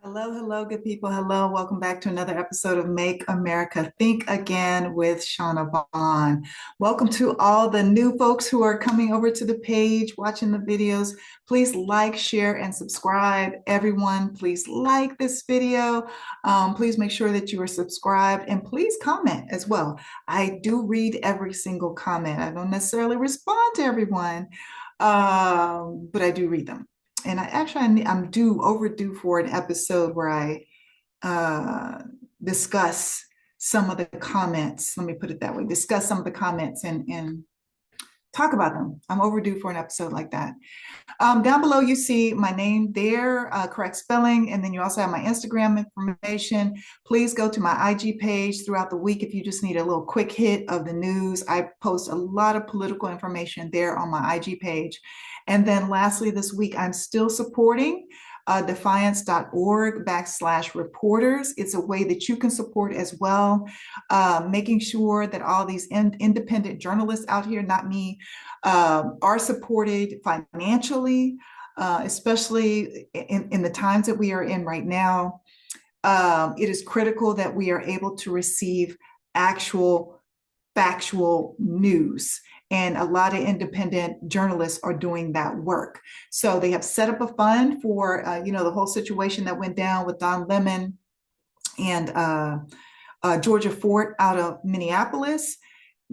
Hello, hello, good people. Hello, welcome back to another episode of Make America Think Again with Shauna Vaughn. Welcome to all the new folks who are coming over to the page, watching the videos. Please like, share, and subscribe. Everyone, please like this video. Please make sure that you are subscribed and please comment as well. I do read every single comment. I don't necessarily respond to everyone, but I do read them. And I'm overdue for an episode where I uh, discuss some of the comments. Let me put it that way: discuss some of the comments and talk about them. I'm overdue for an episode like that. Down below, you see my name there, correct spelling, and then you also have my Instagram information. Please go to my IG page throughout the week if you just need a little quick hit of the news. I post a lot of political information there on my IG page. And then lastly, this week, I'm still supporting defiance.org/reporters. It's a way that you can support as well, making sure that all these independent journalists out here, not me, are supported financially, especially in the times that we are in right now. It is critical that we are able to receive actual factual news. And a lot of independent journalists are doing that work. So they have set up a fund for, the whole situation that went down with Don Lemon and Georgia Fort out of Minneapolis.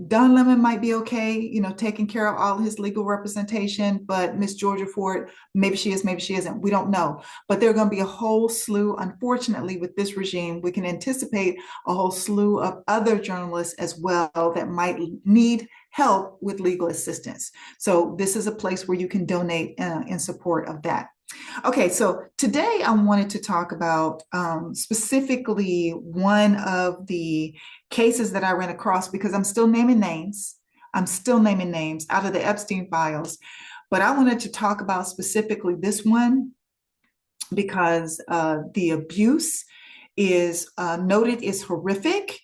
Don Lemon might be okay, taking care of all his legal representation, but Miss Georgia Ford, maybe she is, maybe she isn't. We don't know. But there are going to be a whole slew, unfortunately, with this regime, we can anticipate a whole slew of other journalists as well that might need help with legal assistance. So this is a place where you can donate in support of that. Okay, so today I wanted to talk about specifically one of the cases that I ran across because I'm still naming names. I'm still naming names out of the Epstein files. But I wanted to talk about specifically this one because the abuse is noted is horrific,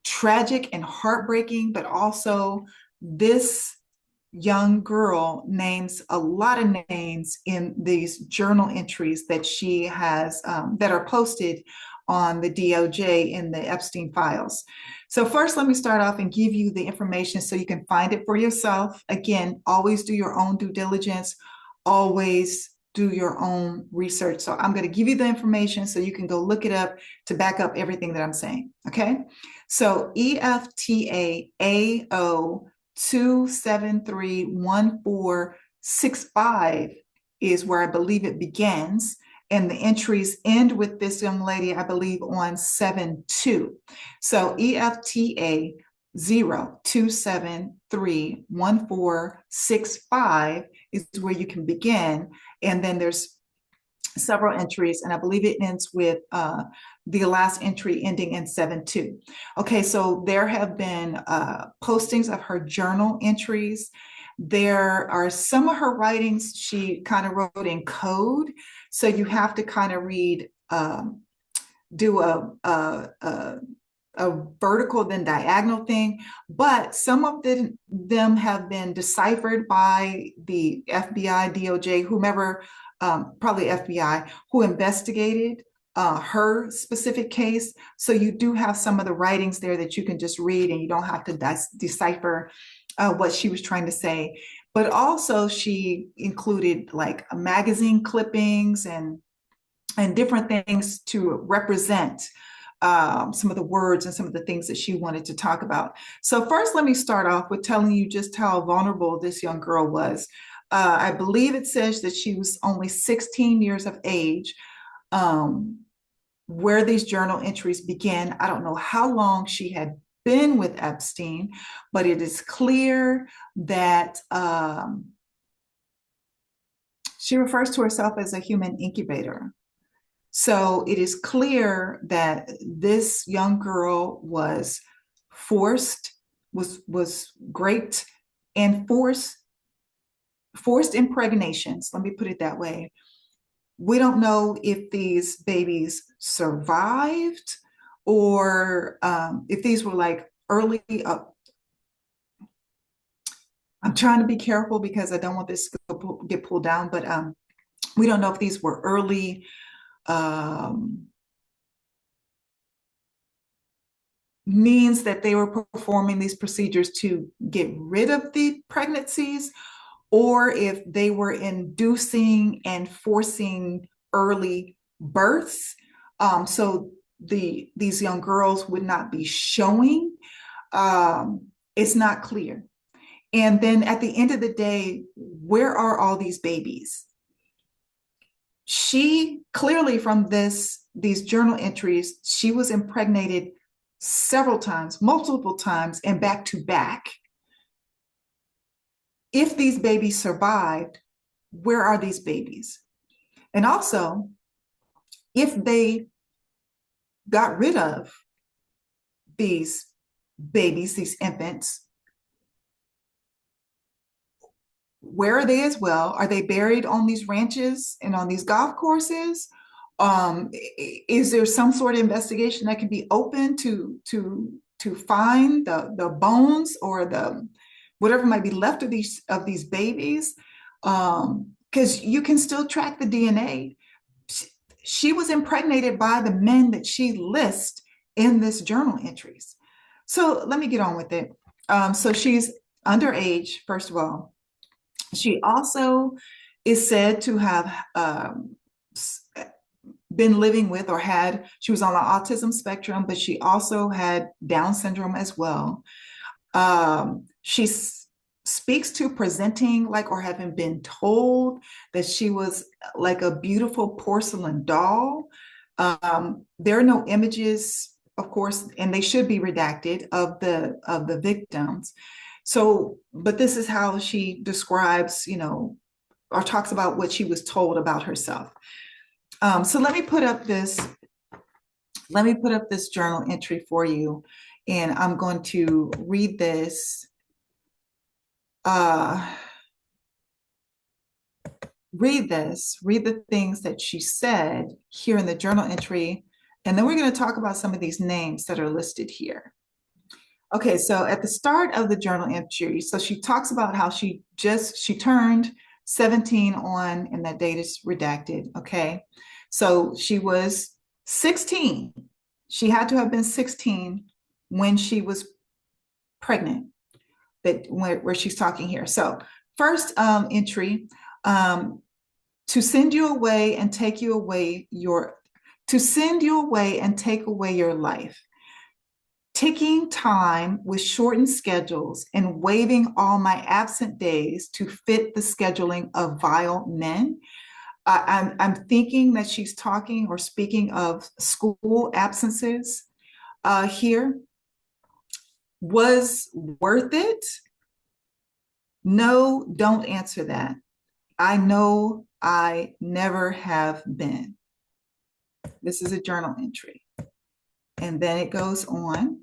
tragic, and heartbreaking, but also this young girl names a lot of names in these journal entries that she has that are posted on the DOJ in the Epstein files. So first, let me start off and give you the information so you can find it for yourself. Again, always do your own due diligence, always do your own research. So I'm going to give you the information so you can go look it up to back up everything that I'm saying. Okay. So EFTAAO 2731465 is where I believe it begins. And the entries end with this young lady, I believe, on 7-2. So EFTA 2731465 is where you can begin. And then there's several entries, and I believe it ends with the last entry ending in 7-2. Okay, so there have been postings of her journal entries. There are some of her writings she kind of wrote in code, so you have to kind of read, do a vertical then diagonal thing, but some of them have been deciphered by the FBI, DOJ, whomever, probably FBI, who investigated her specific case. So you do have some of the writings there that you can just read and you don't have to decipher what she was trying to say. But also she included like magazine clippings and different things to represent some of the words and some of the things that she wanted to talk about. So first, let me start off with telling you just how vulnerable this young girl was. I believe it says that she was only 16 years of age where these journal entries began. I don't know how long she had been with Epstein, but it is clear that she refers to herself as a human incubator. So it is clear that this young girl was forced, was raped and forced impregnations. Let me put it that way. We don't know if these babies survived or if these were like early. I'm trying to be careful because I don't want this to get pulled down, but We don't know if these were early um, means that they were performing these procedures to get rid of the pregnancies, or if they were inducing and forcing early births. So these young girls would not be showing. It's not clear. And then at the end of the day, where are all these babies? She clearly, from these journal entries, she was impregnated several times, multiple times, and back to back. If these babies survived, where are these babies? And also, if they got rid of these babies, these infants, where are they as well? Are they buried on these ranches and on these golf courses? Is there some sort of investigation that can be open to find the bones or the whatever might be left of these babies? Because you can still track the DNA. She was impregnated by the men that she lists in this journal entries. So let me get on with it. So she's underage, first of all. She also is said to have been living with or had, she was on the autism spectrum, but she also had Down syndrome as well. She speaks to presenting like or having been told that she was like a beautiful porcelain doll. There are no images, of course, and they should be redacted of the victims. So, but this is how she describes, or talks about what she was told about herself. So let me put up this journal entry for you, and I'm going to read this. Read the things that she said here in the journal entry, and then we're going to talk about some of these names that are listed here. Okay, so at the start of the journal entry, so she talks about how she turned 17 on, and that date is redacted. Okay, so she was 16. She had to have been 16 when she was pregnant. Where she's talking here. So first entry, to send you away and take away your life. Taking time with shortened schedules and waiving all my absent days to fit the scheduling of vile men. I'm thinking that she's talking or speaking of school absences here. Was worth it? No, don't answer that. I know I never have been. This is a journal entry. And then it goes on.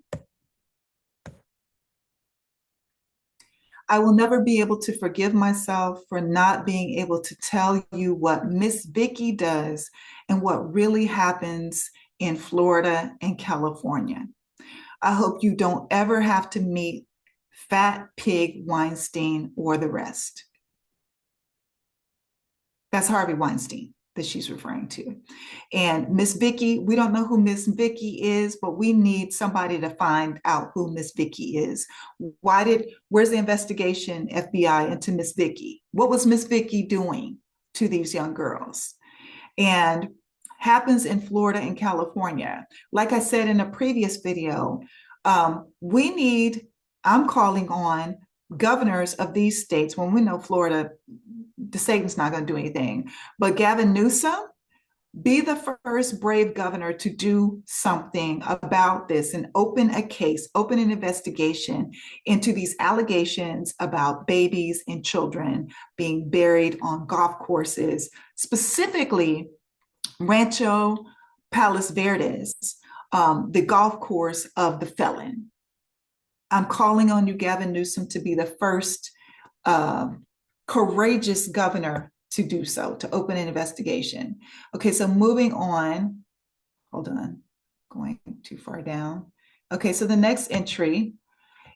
I will never be able to forgive myself for not being able to tell you what Miss Vicky does and what really happens in Florida and California. I hope you don't ever have to meet Fat Pig Weinstein or the rest. That's Harvey Weinstein that she's referring to. And Miss Vicky, we don't know who Miss Vicky is, but we need somebody to find out who Miss Vicky is. Where's the investigation, FBI, into Miss Vicky? What was Miss Vicky doing to these young girls? And happens in Florida and California. Like I said in a previous video, I'm calling on governors of these states, when we know Florida, DeSatan's not going to do anything, but Gavin Newsom, be the first brave governor to do something about this and open an investigation into these allegations about babies and children being buried on golf courses, specifically Rancho Palos Verdes, the golf course of the felon. I'm calling on you, Gavin Newsom, to be the first courageous governor to do so, to open an investigation. Okay, so moving on. Hold on, going too far down. Okay, so the next entry,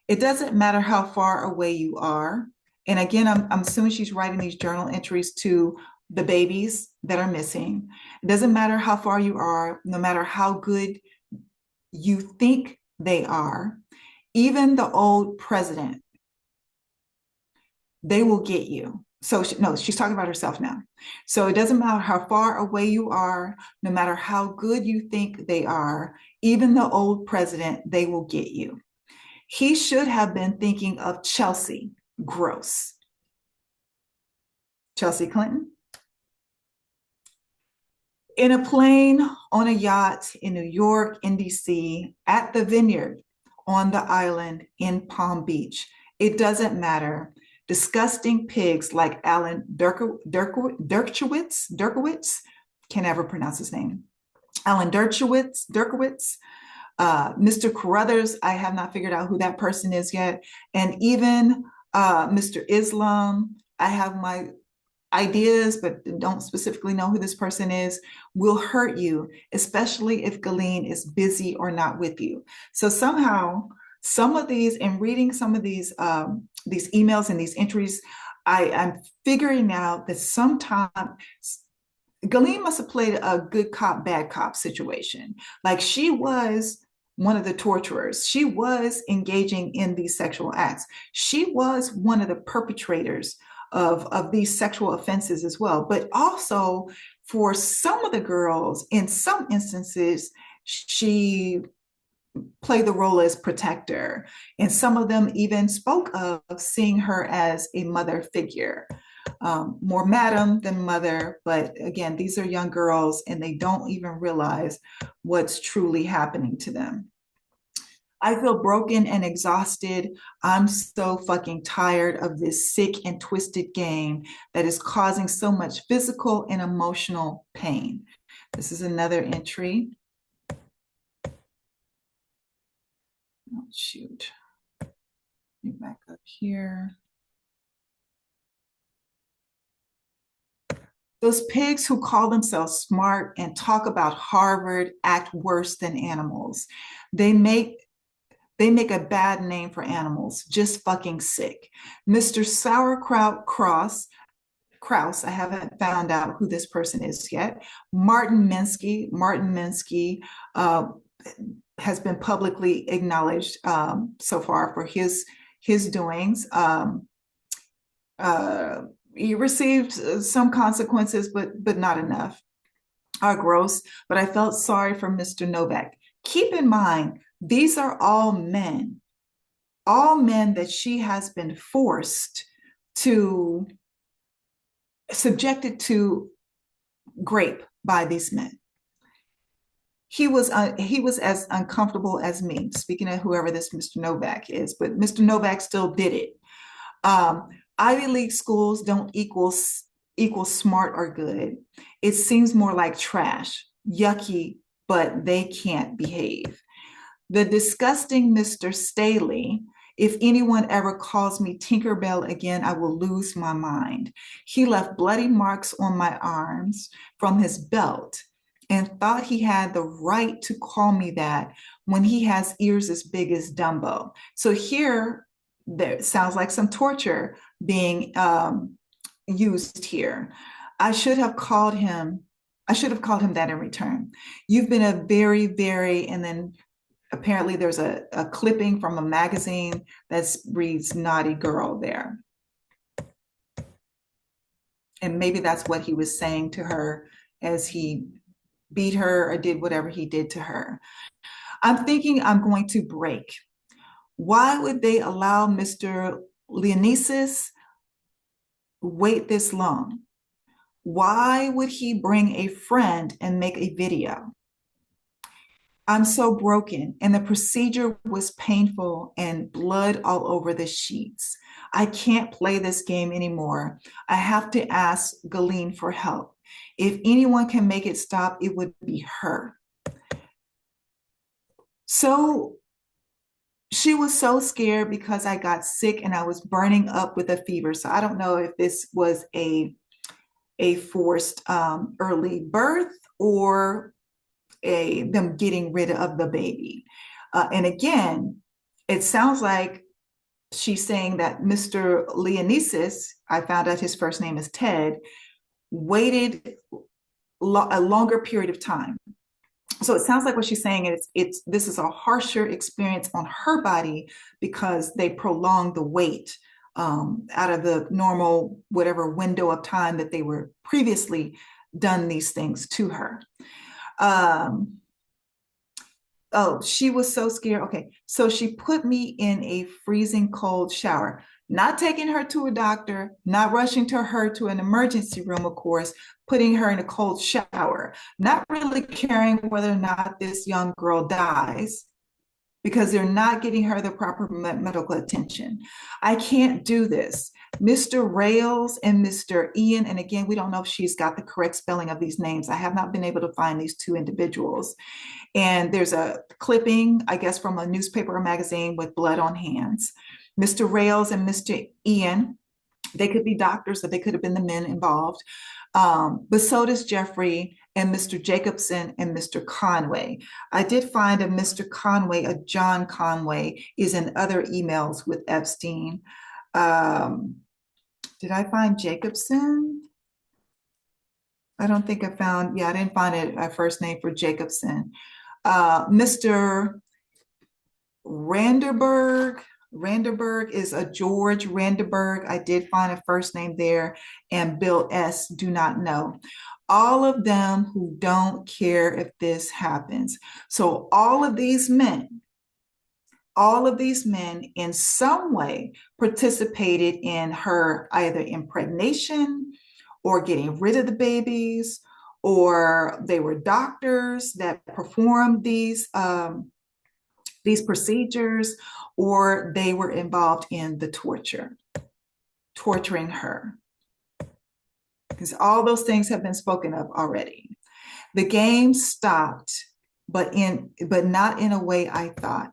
it doesn't matter how far away you are. And again, I'm assuming she's writing these journal entries to the babies that are missing. It doesn't matter how far you are, no matter how good you think they are, even the old president, they will get you. So no, she's talking about herself now. So it doesn't matter how far away you are, no matter how good you think they are, even the old president, they will get you. He should have been thinking of Chelsea Gross. Chelsea Clinton. In a plane, on a yacht in New York, in DC, at the vineyard, on the island, in Palm Beach. It doesn't matter. Disgusting pigs like Alan Dershowitz, can't ever pronounce his name. Alan Dershowitz, Mr. Carruthers, I have not figured out who that person is yet. And even Mr. Islam, I have my ideas, but don't specifically know who this person is, will hurt you, especially if Ghislaine is busy or not with you. So somehow, some of these, and reading some of these emails and these entries, I'm figuring out that sometimes Ghislaine must have played a good cop, bad cop situation. Like she was one of the torturers. She was engaging in these sexual acts. She was one of the perpetrators of these sexual offenses as well. But also for some of the girls, in some instances, she played the role as protector. And some of them even spoke of seeing her as a mother figure. More madam than mother, but again, these are young girls and they don't even realize what's truly happening to them. I feel broken and exhausted. I'm so fucking tired of this sick and twisted game that is causing so much physical and emotional pain. This is another entry. Oh, shoot. Let me back up here. Those pigs who call themselves smart and talk about Harvard act worse than animals. They make a bad name for animals, just fucking sick. Mr. Sauerkraut Kraus, I haven't found out who this person is yet. Martin Minsky has been publicly acknowledged so far for his doings. He received some consequences, but not enough. Are gross, but I felt sorry for Mr. Novak. Keep in mind, these are all men that she has been forced to, subjected to rape by these men. He was as uncomfortable as me, speaking of whoever this Mr. Novak is, but Mr. Novak still did it. Ivy League schools don't equal smart or good. It seems more like trash, yucky, but they can't behave. The disgusting Mr. Staley, if anyone ever calls me Tinkerbell again, I will lose my mind. He left bloody marks on my arms from his belt and thought he had the right to call me that when he has ears as big as Dumbo. So here, there sounds like some torture being used here. I should have called him that in return. You've been a very, very, and then apparently there's a clipping from a magazine that reads naughty girl there. And maybe that's what he was saying to her as he beat her or did whatever he did to her. I'm thinking I'm going to break. Why would they allow Mr. Leonesis wait this long? Why would he bring a friend and make a video? I'm so broken, and the procedure was painful and blood all over the sheets. I can't play this game anymore. I have to ask Ghislaine for help. If anyone can make it stop, it would be her. So she was so scared because I got sick and I was burning up with a fever. So I don't know if this was a forced early birth or them getting rid of the baby. And again, it sounds like she's saying that Mr. Leonesis, I found out his first name is Ted, waited a longer period of time. So it sounds like what she's saying is this is a harsher experience on her body because they prolonged the wait out of the normal whatever window of time that they were previously done these things to her. Um, oh, she was so scared. Okay, so she put me in a freezing cold shower, not taking her to a doctor, not rushing to her to an emergency room, of course, putting her in a cold shower, not really caring whether or not this young girl dies because they're not getting her the proper medical attention. I can't do this. Mr. Rails and Mr. Ian, and again, we don't know if she's got the correct spelling of these names. I have not been able to find these two individuals. And there's a clipping, I guess, from a newspaper or magazine with blood on hands. Mr. Rails and Mr. Ian, they could be doctors, or they could have been the men involved. But so does Jeffrey and Mr. Jacobson and Mr. Conway. I did find a Mr. Conway, a John Conway, is in other emails with Epstein. Did I find Jacobson? I don't think I found, yeah, I didn't find a first name for Jacobson. Mr. Randerberg is a George Randerberg. I did find a first name there, and Bill S. do not know. All of them who don't care if this happens. So all of these men in some way participated in her either impregnation or getting rid of the babies, or they were doctors that performed these procedures, or they were involved in the torturing her. Because all those things have been spoken of already. The game stopped, but not in a way I thought.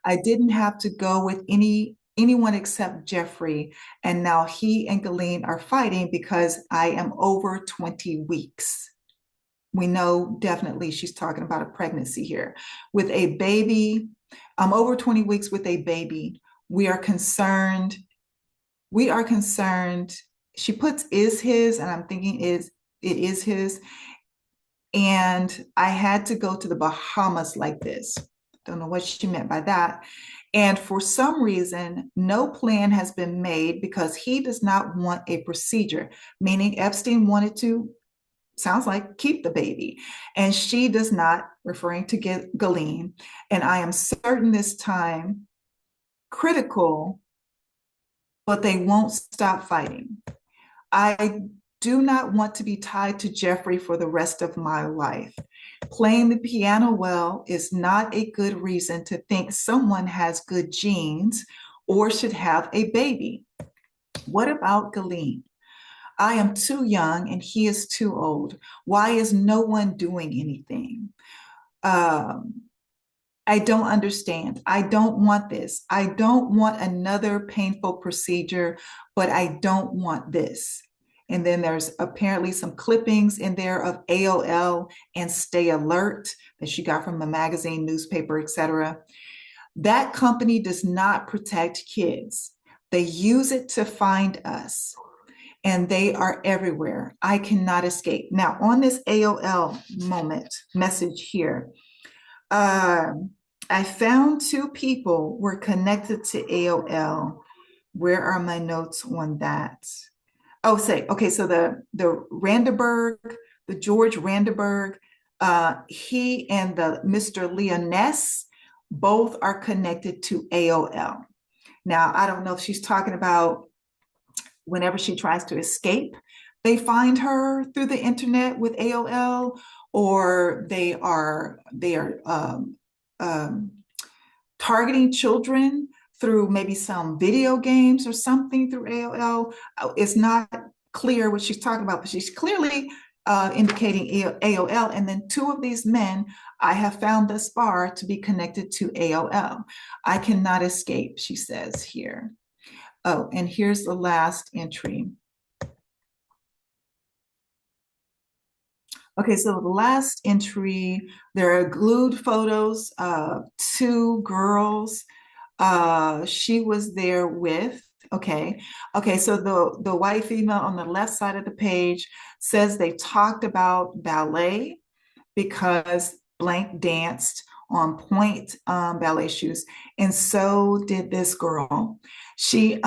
I didn't have to go with anyone except Jeffrey, and now he and Ghislaine are fighting because I am over 20 weeks. We know definitely she's talking about a pregnancy here. With a baby, I'm over 20 weeks with a baby. We are concerned. She puts is his, and I'm thinking it is his. And I had to go to the Bahamas like this. Don't know what she meant by that. And for some reason, no plan has been made because he does not want a procedure, meaning Epstein wanted to, sounds like, keep the baby. And she does not, referring to Ghislaine. And I am certain this time, critical, but they won't stop fighting. I do not want to be tied to Jeffrey for the rest of my life. Playing the piano well is not a good reason to think someone has good genes or should have a baby. What about Ghislaine? I am too young and he is too old. Why is no one doing anything? I don't understand. I don't want this. I don't want another painful procedure, but I don't want this. And then there's apparently some clippings in there of AOL and Stay Alert that she got from a magazine, newspaper, etc. That company does not protect kids. They use it to find us, and they are everywhere. I cannot escape. Now, on this AOL message here, I found two people were connected to AOL. Where are my notes on that? Oh, okay, so the Randerberg, the George Randerberg, he and the Mr. Leoness both are connected to AOL. Now, I don't know if she's talking about whenever she tries to escape, they find her through the internet with AOL, or they are targeting children through maybe some video games or something through AOL. It's not clear what she's talking about, but she's clearly indicating AOL. And then two of these men I have found thus far to be connected to AOL. I cannot escape, she says here. Oh, and here's the last entry. Okay, so the last entry, there are glued photos of two girls she was there with, Okay. Okay. So the white female on the left side of the page says they talked about ballet because blank danced on point ballet shoes. And so did this girl. She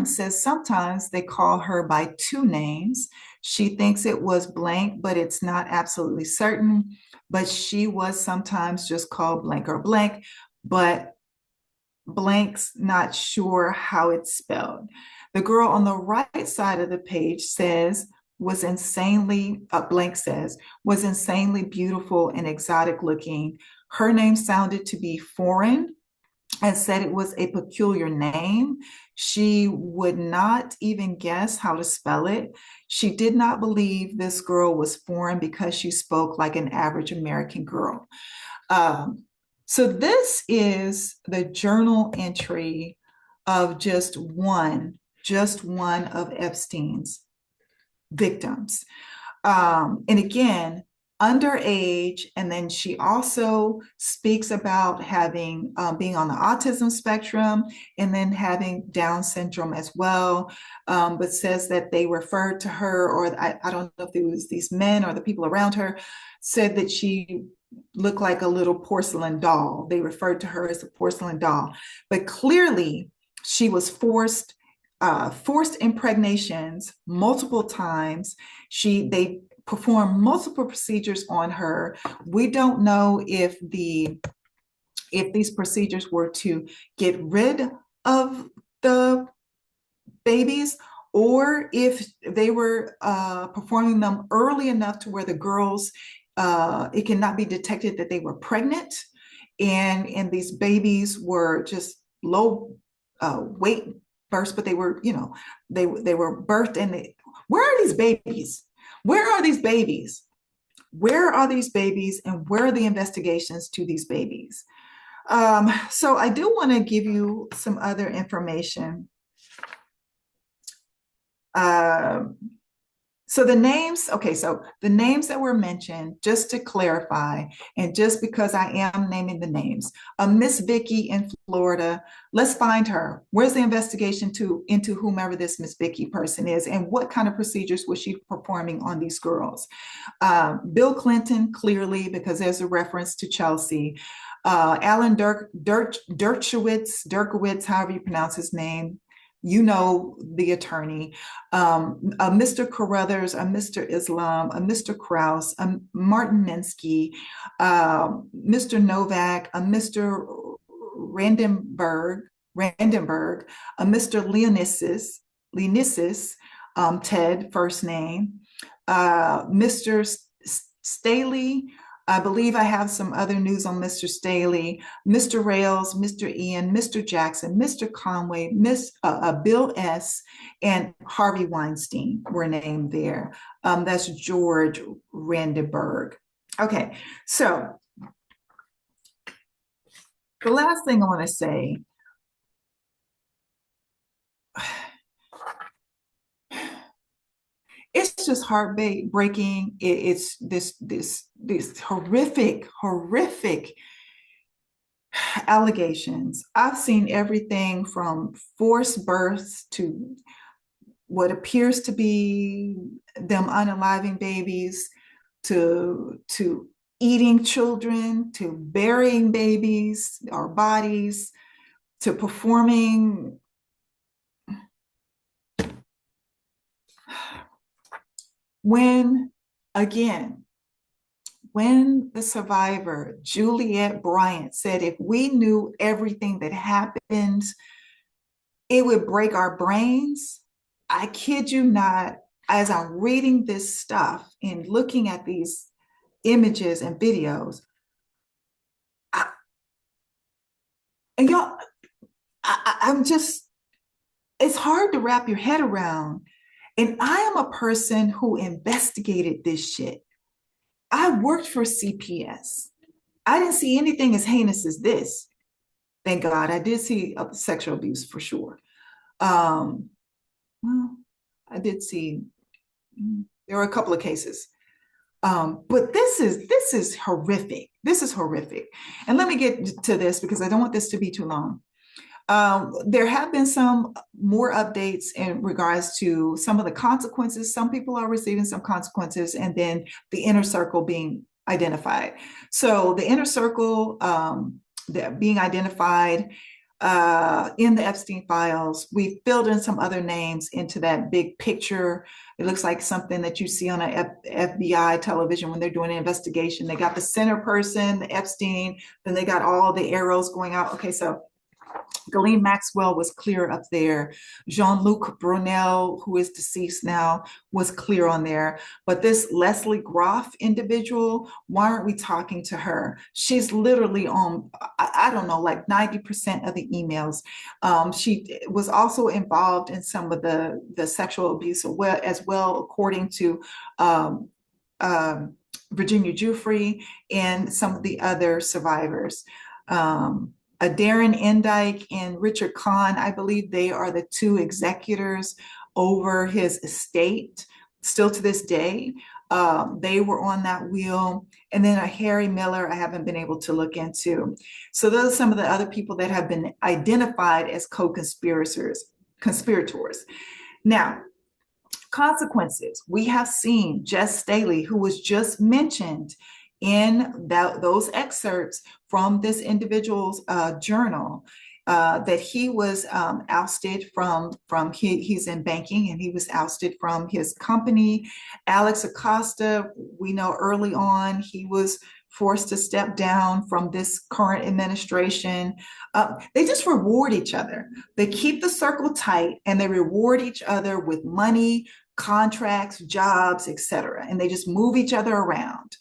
says sometimes they call her by two names. She thinks it was blank, but it's not absolutely certain. But she was sometimes just called blank or blank, but blank's not sure how it's spelled. The girl on the right side of the page says, was insanely, blank says, was insanely beautiful and exotic looking. Her name sounded to be foreign and said it was a peculiar name. She would not even guess how to spell it. She did not believe this girl was foreign because she spoke like an average American girl. Um, so this is the journal entry of just one of Epstein's victims. And again, underage, and then she also speaks about having being on the autism spectrum and then having Down syndrome as well, but says that they referred to her, or I don't know if it was these men or the people around her, said that she looked like a little porcelain doll. They referred to her as a porcelain doll, but clearly she was forced impregnations multiple times. They performed multiple procedures on her. We don't know if these procedures were to get rid of the babies or if they were performing them early enough to where the girls it cannot be detected that they were pregnant, and these babies were just low weight births, but they were, they were birthed, and where are these babies? Where are these babies? Where are these babies, and where are the investigations to these babies? So I do want to give you some other information. Um, So the names, okay, so the names that were mentioned, just to clarify, and just because I am naming the names, Miss Vicky in Florida, let's find her. Where's the investigation into whomever this Miss Vicky person is, and what kind of procedures was she performing on these girls? Bill Clinton, clearly, because there's a reference to Chelsea. Alan Dershowitz, however you pronounce his name, the attorney, Mr. Carruthers, Mr. Islam, Mr. Krause, Martin Minsky, Mr. Novak, Mr. Randenberg, Mr. Leonisis, Ted, first name, Mr. Staley. I believe I have some other news on Mr. Staley, Mr. Rails, Mr. Ian, Mr. Jackson, Mr. Conway, Bill S., and Harvey Weinstein were named there. That's George Randenberg. Okay, so the last thing I want to say, it's just heartbreaking. It's this horrific allegations. I've seen everything from forced births to what appears to be them unaliving babies, to eating children, to burying babies or bodies, to performing. When, again, when the survivor, Juliet Bryant, said, if we knew everything that happened, it would break our brains. I kid you not, as I'm reading this stuff and looking at these images and videos, and y'all, I'm just, it's hard to wrap your head around. And I am a person who investigated this shit. I worked for CPS. I didn't see anything as heinous as this. Thank God. I did see sexual abuse for sure. Well, I did see, there were a couple of cases. But this is horrific. This is horrific. And let me get to this because I don't want this to be too long. There have been some more updates in regards to some of the consequences. Some people are receiving some consequences, and then the inner circle being identified. So the inner circle being identified in the Epstein files, we filled in some other names into that big picture. It looks like something that you see on a FBI television when they're doing an investigation. They got the center person, the Epstein, then they got all the arrows going out. Okay, so Ghislaine Maxwell was clear up there. Jean-Luc Brunel, who is deceased now, was clear on there. But this Leslie Groff individual, why aren't we talking to her? She's literally on, I don't know, like 90% of the emails. She was also involved in some of the sexual abuse as well, according to Virginia Giuffre and some of the other survivors. Darren Endyke and Richard Kahn, I believe they are the two executors over his estate, still to this day. They were on that wheel. And then a Harry Miller, I haven't been able to look into. So those are some of the other people that have been identified as co-conspirators. Now, consequences. We have seen Jess Staley, who was just mentioned in those excerpts from this individual's journal, that he was ousted he's in banking, and he was ousted from his company. Alex Acosta, we know early on he was forced to step down from this current administration. They just reward each other. They keep the circle tight, and they reward each other with money, contracts, jobs, etc. And they just move each other around.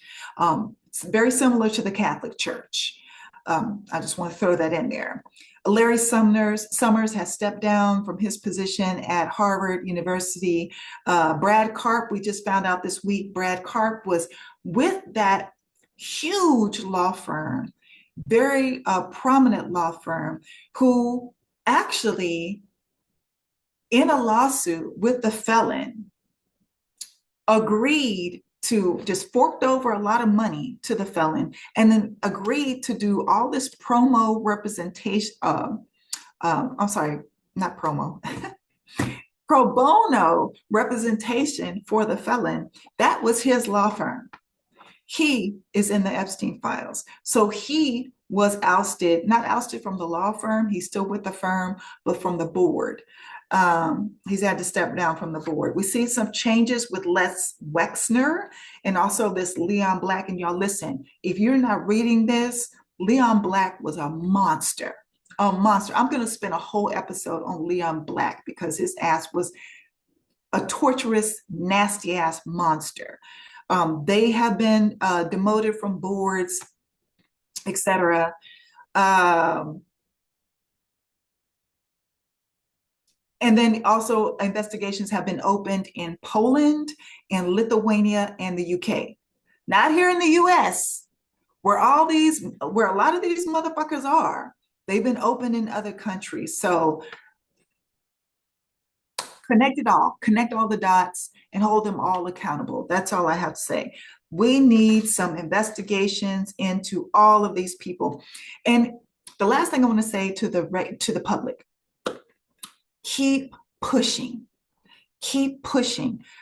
It's very similar to the Catholic Church. I just want to throw that in there. Larry Summers has stepped down from his position at Harvard University. Brad Karp, we just found out this week, Brad Karp was with that huge law firm, very prominent law firm, who actually, in a lawsuit with the felon, agreed to just forked over a lot of money to the felon, and then agreed to do all this promo representation. I'm sorry, not promo. Pro bono representation for the felon. That was his law firm. He is in the Epstein files. So he was ousted, not ousted from the law firm, he's still with the firm, but from the board. He's had to step down from the board. We see some changes with Les Wexner and also this Leon Black. And y'all listen, if you're not reading this, Leon Black was a monster, a monster. I'm going to spend a whole episode on Leon Black because his ass was a torturous, nasty ass monster. They have been demoted from boards, etc. And then also investigations have been opened in Poland and Lithuania and the UK. Not here in the US, where a lot of these motherfuckers are. They've been opened in other countries. So connect all the dots and hold them all accountable. That's all I have to say. We need some investigations into all of these people. And the last thing I want to say to the public, keep pushing,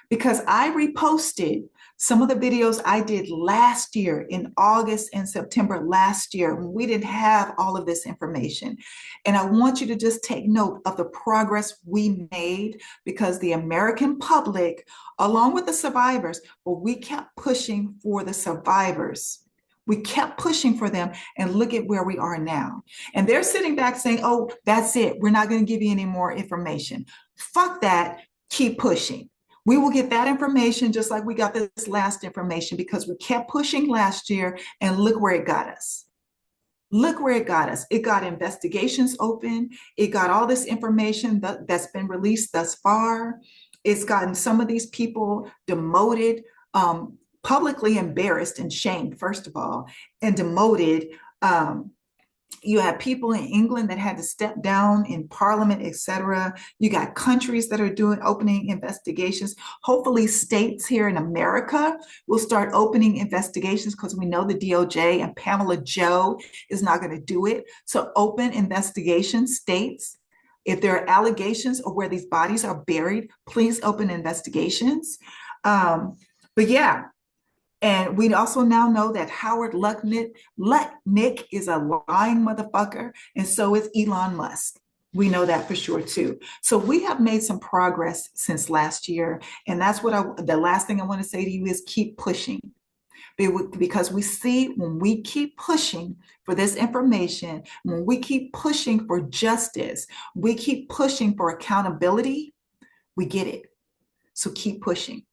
because I reposted some of the videos I did last year in August and September last year when we didn't have all of this information. And I want you to just take note of the progress we made, because the American public, along with the survivors, well, we kept pushing for the survivors. We kept pushing for them, and look at where we are now. And they're sitting back saying, oh, that's it. We're not going to give you any more information. Fuck that. Keep pushing. We will get that information just like we got this last information, because we kept pushing last year, and look where it got us. Look where it got us. It got investigations open. It got all this information that's been released thus far. It's gotten some of these people demoted, publicly embarrassed and shamed, first of all, and demoted. You have people in England that had to step down in parliament, etc. You got countries that are doing opening investigations. Hopefully, states here in America will start opening investigations because we know the DOJ and Pamela Joe is not going to do it. So, open investigations, states. If there are allegations of where these bodies are buried, please open investigations. Um, but yeah, and we also now know that Howard Lutnick is a lying motherfucker, and so is Elon Musk. We know that for sure too. So we have made some progress since last year, and that's the last thing I want to say to you is keep pushing. Because we see when we keep pushing for this information, when we keep pushing for justice, we keep pushing for accountability, we get it. So keep pushing.